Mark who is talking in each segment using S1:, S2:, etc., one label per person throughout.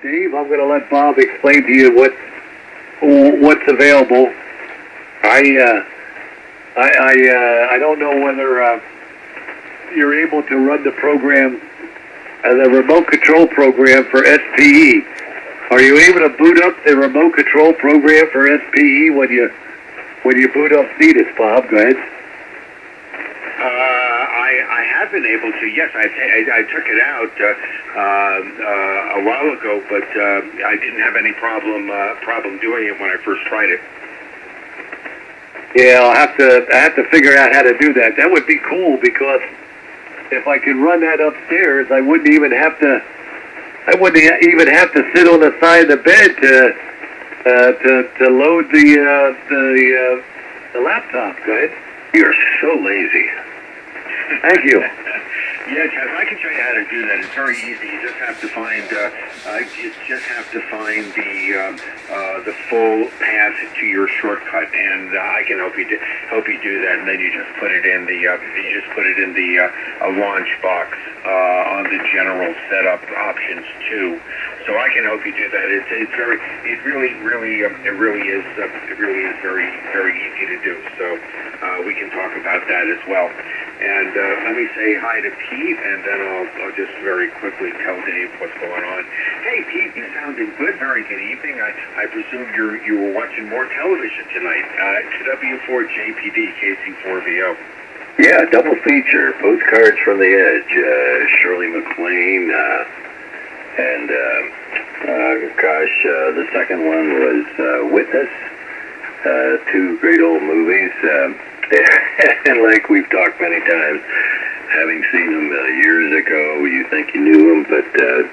S1: Dave, I'm going to let Bob explain to you what's available. I don't know whether you're able to run the program, the remote control program for SPE. Are you able to boot up the remote control program for SPE when you boot up Cetus, Bob? Go ahead.
S2: I have been able to. Yes, I took it out a while ago, but I didn't have any problem doing it when I first tried it.
S1: Yeah, I have to figure out how to do that. That would be cool, because if I could run that upstairs, I wouldn't even have to sit on the side of the bed to load the laptop. Go ahead.
S2: You're so lazy.
S1: Thank you.
S2: Yeah, Chaz, I can show you how to do that. It's very easy. You just have to find the full path to your shortcut, and I can help you do that. And then you just put it in the launch box on the general setup options too. So I can help you do that. It really is very, very easy to do. So we can talk about that as well. And let me say hi to Pete, and then I'll just very quickly tell Dave what's going on. Hey, Pete, you sounded good. Very good evening. I presume you were watching more television tonight. W4JPD, KC4VO.
S3: Yeah, double feature. Postcards from the Edge. Shirley MacLaine. And the second one was Witness. Two great old movies. And like we've talked many times, having seen them years ago, you think you knew them, but the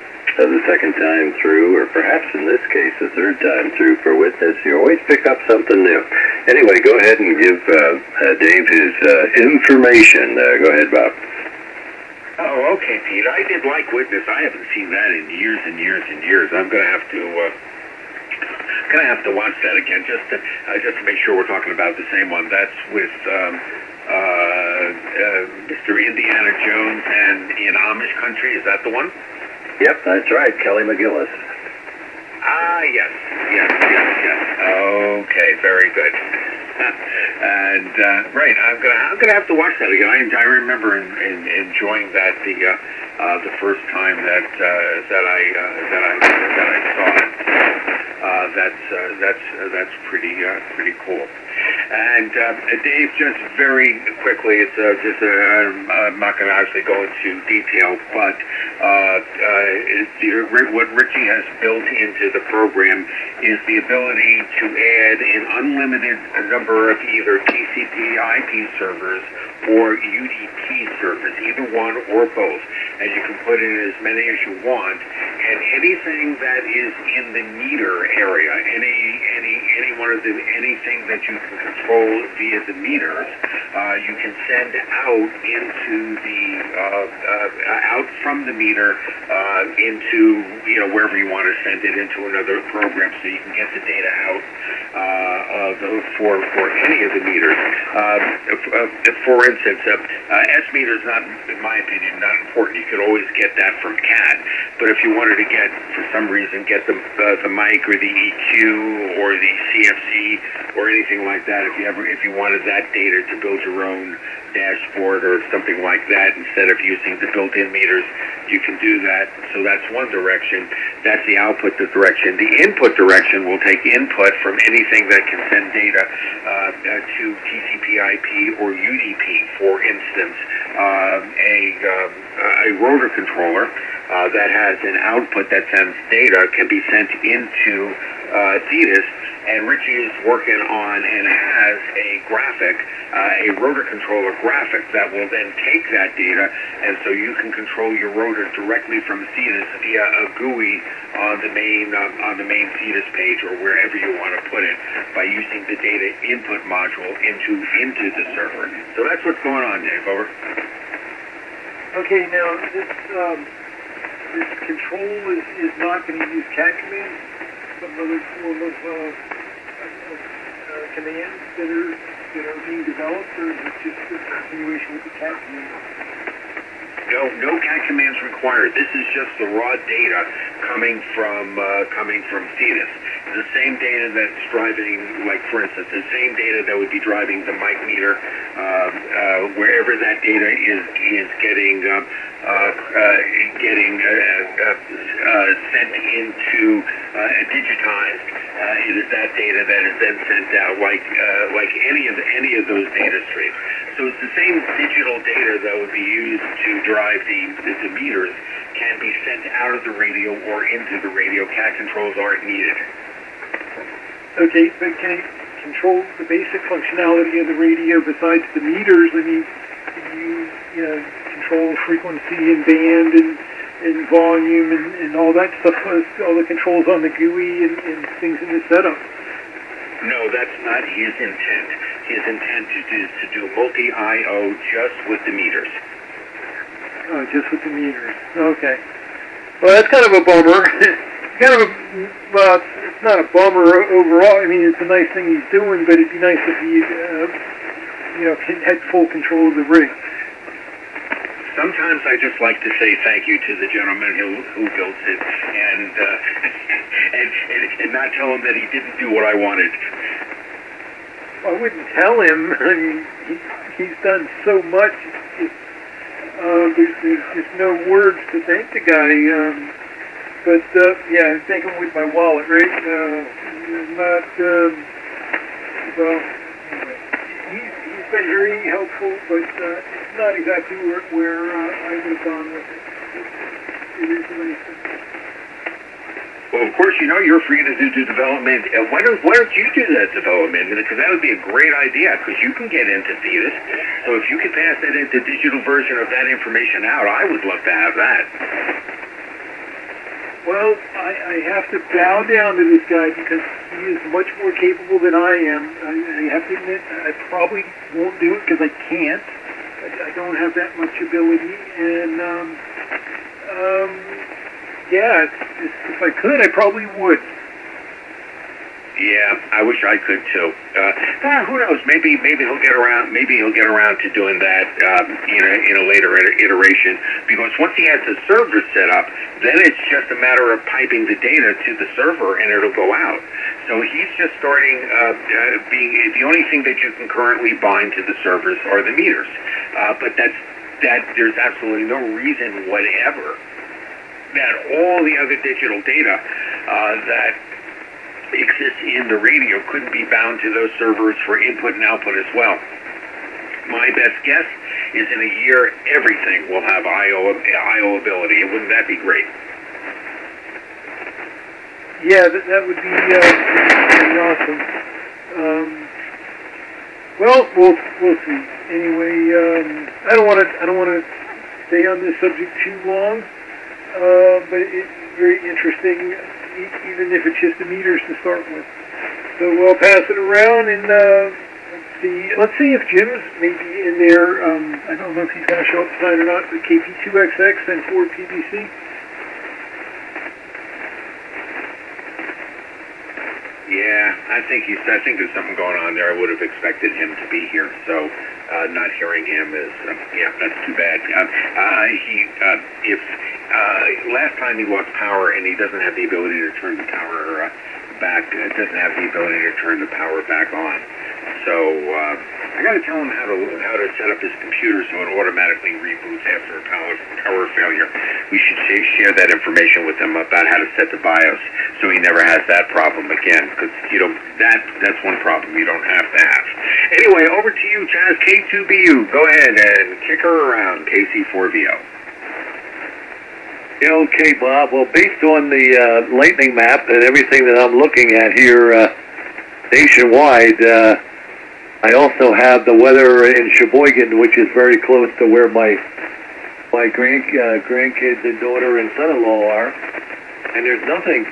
S3: second time through, or perhaps in this case the third time through for Witness, you always pick up something new. Anyway, go ahead and give Dave his information. Go ahead, Bob.
S2: Oh, okay, Pete. I did like Witness. I haven't seen that in years and years and years. I'm going to have to watch that again just to make sure we're talking about the same one. That's with Mr. Indiana Jones and in Amish country. Is that the one?
S3: Yep, that's right. Kelly McGillis.
S2: Yes. Okay, very good. And right, I'm gonna have to watch that again. I remember enjoying that the first time that I saw it. That's pretty cool. And Dave, just very quickly, it's I'm not going to actually go into detail, but what Richie has built into the program is the ability to add an unlimited number of either TCP/IP servers or UDP servers, either one or both, and you can put in as many as you want. And anything that is in the meter area, anything that you can control via the meters, you can send out into the out from the meter into wherever you want to send it into another program, so you can get the data out for any of the meters. For instance, S meter is not, in my opinion, not important. You could always get that from CAT, but if you wanted to get, for some reason, get the mic or the EQ or the CFC or anything like that, if you wanted that data to build your own dashboard or something like that instead of using the built-in meters, you can do that. So that's one direction. That's the output direction. The input direction will take input from anything that can send data to TCP/IP or UDP. For instance, a rotor controller that has an output that sends data can be sent into Cetus, and Richie is working on and has a graphic, a rotor controller graphic that will then take that data, and so you can control your rotor directly from Cetus via a GUI on the main Cetus page or wherever you want to put it by using the data input module into the server. So that's what's going on, Dave. Over.
S4: Okay, now this control is not going to use cat commands, some other form of commands that are being developed, or is it just a continuation with the cat commands?
S2: no CAT commands required. This is just the raw data coming from Thetis. The same data that's driving, like for instance, the same data that would be driving the mic meter, wherever that data is getting sent into digitized. It is that data that is then sent out like any of those data streams. So it's the same digital data that would be used to drive the meters can be sent out of the radio or into the radio. CAT controls aren't needed.
S5: Okay, but can it control the basic functionality of the radio besides the meters? I mean, you know, control frequency and band and volume and all that stuff, all the controls on the GUI and things in the setup.
S2: No, that's not his intent. His intent is to do multi-IO just with the meters.
S5: Oh, just with the meters. Okay. Well, that's kind of a bummer. Well, it's not a bummer overall. I mean, it's a nice thing he's doing, but it'd be nice if he, had full control of the rig.
S2: Sometimes I just like to say thank you to the gentleman who built it, and not tell him that he didn't do what I wanted.
S5: Well, I wouldn't tell him. I mean, he's done so much. There's just no words to thank the guy. But yeah, I thank him with my wallet, right? Well, he's been very helpful, but it's not exactly where I would have gone with it. It is amazing.
S2: Well, of course, you're free to do development. Why don't you do that development? Because that would be a great idea, because you can get into Thetis. So if you could pass that into digital version of that information out, I would love to have that.
S5: Well, I have to bow down to this guy because he is much more capable than I am. I have to admit, I probably won't do it because I can't. I don't have that much ability. And, yeah, if I could, I probably would.
S2: Yeah, I wish I could too. Who knows? Maybe he'll get around. Maybe he'll get around to doing that in a later iteration. Because once he has the server set up, then it's just a matter of piping the data to the server, and it'll go out. So he's just starting being the only thing that you can currently bind to the servers are the meters. But there's absolutely no reason whatever that all the other digital data that exists in the radio couldn't be bound to those servers for input and output as well. My best guess is in a year, everything will have IO ability. Wouldn't that be great?
S5: Yeah, that would be pretty awesome. Well, we'll see. Anyway, I don't want to stay on this subject too long, but it's very interesting, even if it's just the meters to start with. So we'll pass it around and let's see if Jim's maybe in there. I don't know if he's going to show up tonight or not, but KP2XX and 4PBC.
S2: Yeah, I think there's something going on there. I would have expected him to be here, so not hearing him is that's too bad. Last time he lost power and he doesn't have the ability to turn the tower back. It doesn't have the ability to turn the power back on. So I got to tell him how to set up his computer so it automatically reboots after a power failure. We should share that information with him about how to set the BIOS so he never has that problem again. Because that's one problem you don't have to have. Anyway, over to you, Chaz. K2BU. Go ahead and kick her around. KC4VO.
S1: Okay, Bob. Well, based on the lightning map and everything that I'm looking at here nationwide, I also have the weather in Sheboygan, which is very close to where my grandkids and daughter and son-in-law are. And there's nothing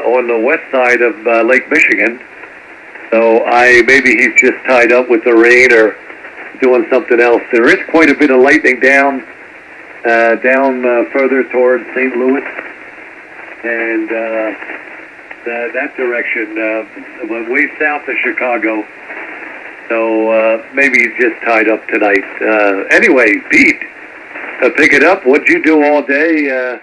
S1: on the west side of Lake Michigan. So maybe he's just tied up with the rain or doing something else. There is quite a bit of lightning down further towards St. Louis and that direction, way south of Chicago. So maybe he's just tied up tonight. Anyway, Pete, pick it up. What'd you do all day?